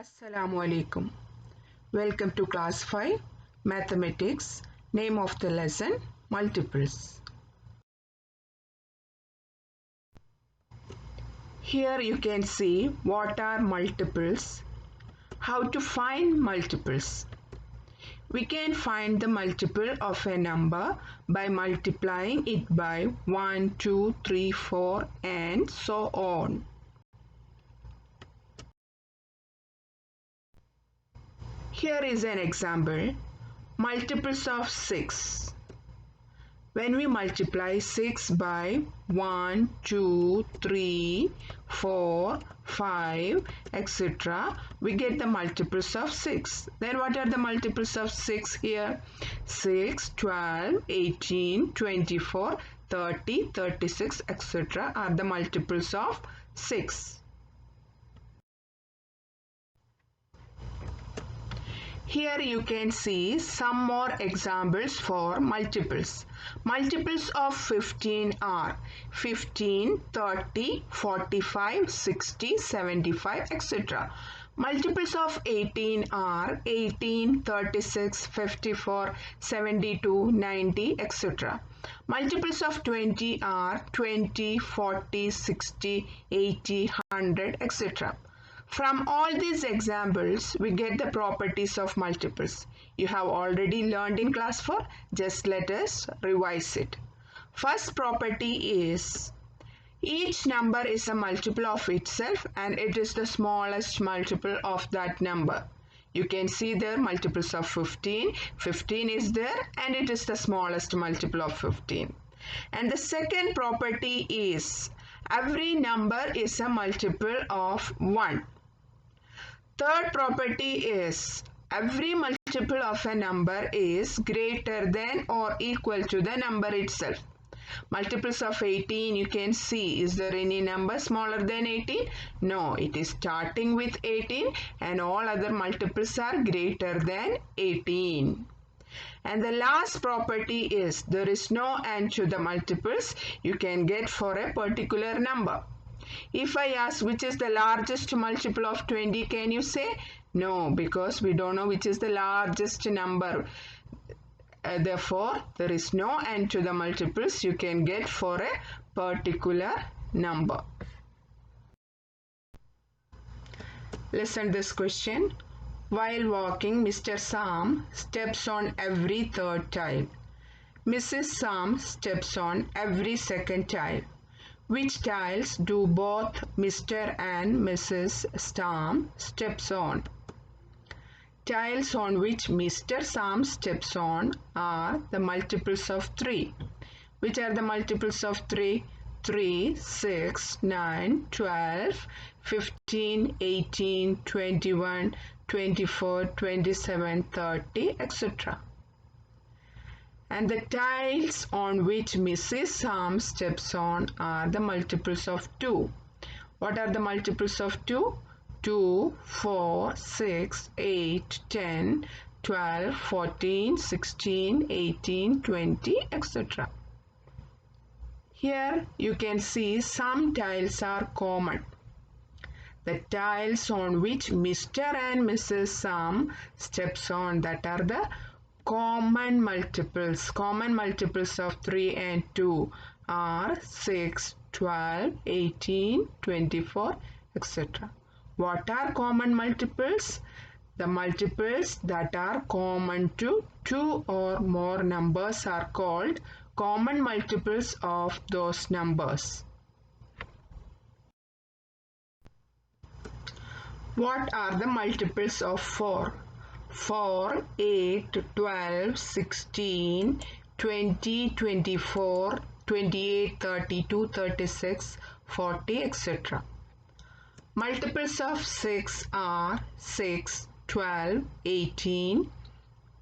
Assalamu alaikum. Welcome to class 5 mathematics. Name of the lesson multiples. Here you can see what are multiples, how to find multiples. We can find the multiple of a number by multiplying it by 1, 2, 3, 4 and so on. Here is an example, multiples of 6. When we multiply 6 by 1, 2, 3, 4, 5, etc., we get the multiples of 6. Then what are the multiples of 6 here? 6, 12, 18, 24, 30, 36, etc. are the multiples of 6. Here you can see some more examples for multiples. Multiples of 15 are 15, 30, 45, 60, 75, etc. Multiples of 18 are 18, 36, 54, 72, 90, etc. Multiples of 20 are 20, 40, 60, 80, 100, etc. From all these examples, we get the properties of multiples. You have already learned in class 4. Just let us revise it. First property is each number is a multiple of itself and it is the smallest multiple of that number. You can see there multiples of 15. 15 is there and it is the smallest multiple of 15. And the second property is every number is a multiple of 1. Third property is every multiple of a number is greater than or equal to the number itself. Multiples of 18 you can see. Is there any number smaller than 18? No, it is starting with 18 and all other multiples are greater than 18. And the last property is there is no end to the multiples you can get for a particular number. If I ask which is the largest multiple of 20, can you say? No, because we don't know which is the largest number. Therefore, there is no end to the multiples you can get for a particular number. Listen this question. While walking, Mr. Sam steps on every third tile. Mrs. Sam steps on every second tile. Which tiles do both Mr. and Mrs. Sam steps on? Tiles on which Mr. Sam steps on are the multiples of 3. Which are the multiples of 3? 3, 6, 9, 12, 15, 18, 21, 24, 27, 30, etc. And the tiles on which Mrs. Sam steps on are the multiples of 2. What are the multiples of 2? 2, 4, 6, 8, 10, 12, 14, 16, 18, 20, etc. Here you can see some tiles are common. The tiles on which Mr. and Mrs. Sam steps on, that are the common multiples. Common multiples of 3 and 2 are 6, 12, 18, 24, etc. What are common multiples? The multiples that are common to 2 or more numbers are called common multiples of those numbers. What are the multiples of 4? 4, 8, 12, 16, 20, 24, 28, 32, 36, 40, etc. Multiples of 6 are 6, 12, 18,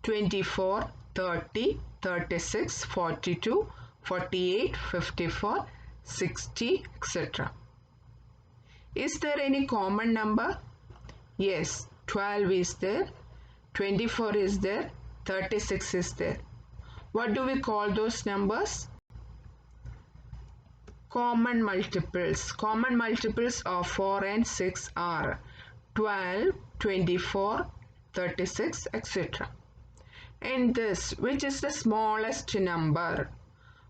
24, 30, 36, 42, 48, 54, 60, etc. Is there any common number? Yes, 12 is there, 24 is there, 36 is there. What do we call those numbers? Common multiples. Common multiples of 4 and 6 are 12, 24, 36, etc. In this, which is the smallest number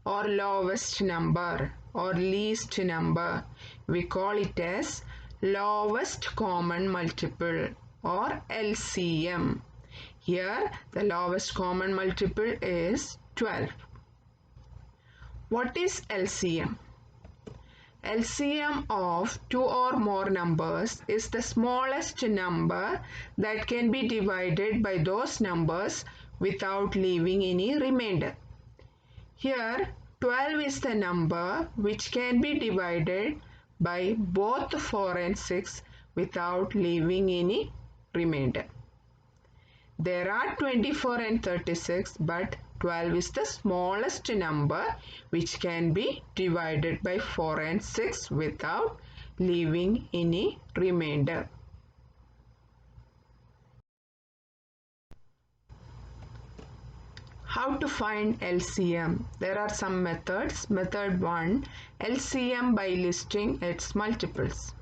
or lowest number or least number? We call it as lowest common multiple or LCM. Here, the lowest common multiple is 12. What is LCM? LCM of two or more numbers is the smallest number that can be divided by those numbers without leaving any remainder. Here, 12 is the number which can be divided by both 4 and 6 without leaving any remainder. There are 24 and 36, but 12 is the smallest number which can be divided by 4 and 6 without leaving any remainder. How to find LCM? There are some methods. Method 1, LCM by listing its multiples.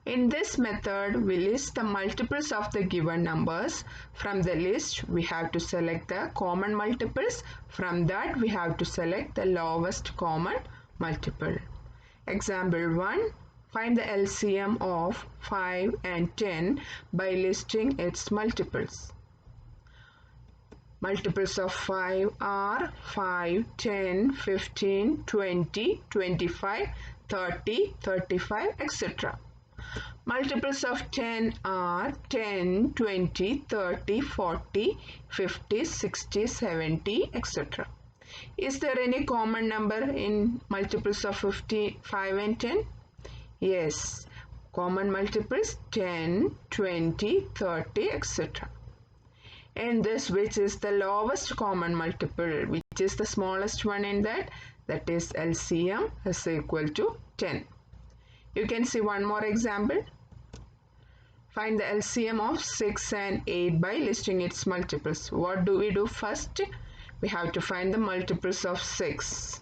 In this method, we list the multiples of the given numbers. From the list, we have to select the common multiples. From that, we have to select the lowest common multiple. Example 1. Find the LCM of 5 and 10 by listing its multiples. Multiples of 5 are 5, 10, 15, 20, 25, 30, 35, etc. Multiples of 10 are 10, 20, 30, 40, 50, 60, 70, etc. Is there any common number in multiples of 5 and 10? Yes. Common multiples 10, 20, 30, etc. And this, which is the lowest common multiple, which is the smallest one in that is LCM is equal to 10. You can see one more example. Find the LCM of 6 and 8 by listing its multiples. What do we do first? We have to find the multiples of 6.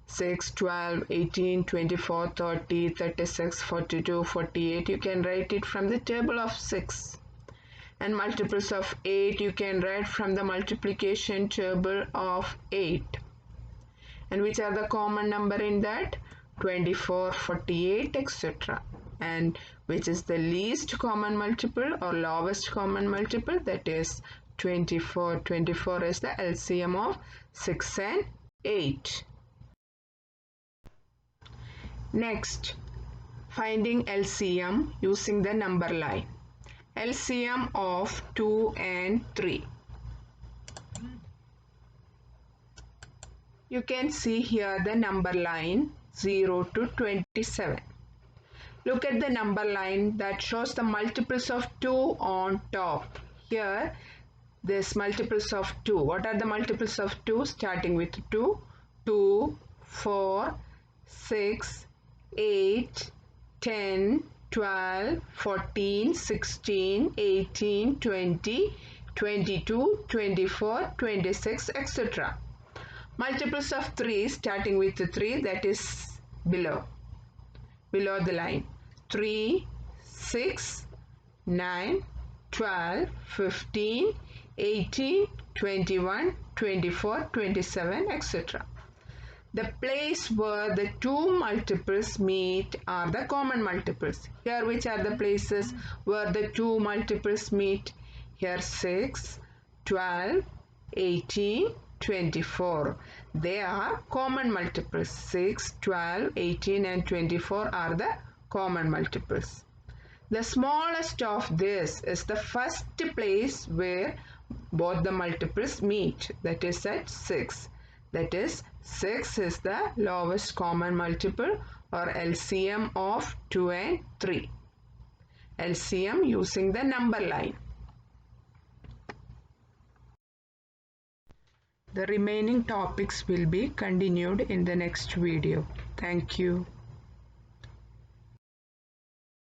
6, 12, 18, 24, 30, 36, 42, 48. You can write it from the table of 6. And multiples of 8 you can write from the multiplication table of 8. And which are the common number in that? 24, 48, etc. And which is the least common multiple or lowest common multiple? That is 24. 24 is the LCM of 6 and 8. Next, finding LCM using the number line. LCM of 2 and 3. You can see here the number line 0 to 27. Look at the number line that shows the multiples of 2 on top. Here, this multiples of 2. What are the multiples of 2? Starting with 2, 2, 4, 6, 8, 10, 12, 14, 16, 18, 20, 22, 24, 26, etc. Multiples of 3 starting with 3, that is below the line. 3, 6, 9, 12, 15, 18, 21, 24, 27, etc. The place where the two multiples meet are the common multiples. Here, which are the places where the two multiples meet? Here 6, 12, 18, 24. They are common multiples. 6, 12, 18 and 24 are the common multiples. The smallest of this is the first place where both the multiples meet. That is at 6. That is 6 is the lowest common multiple or LCM of 2 and 3. LCM using the number line. The remaining topics will be continued in the next video. Thank you.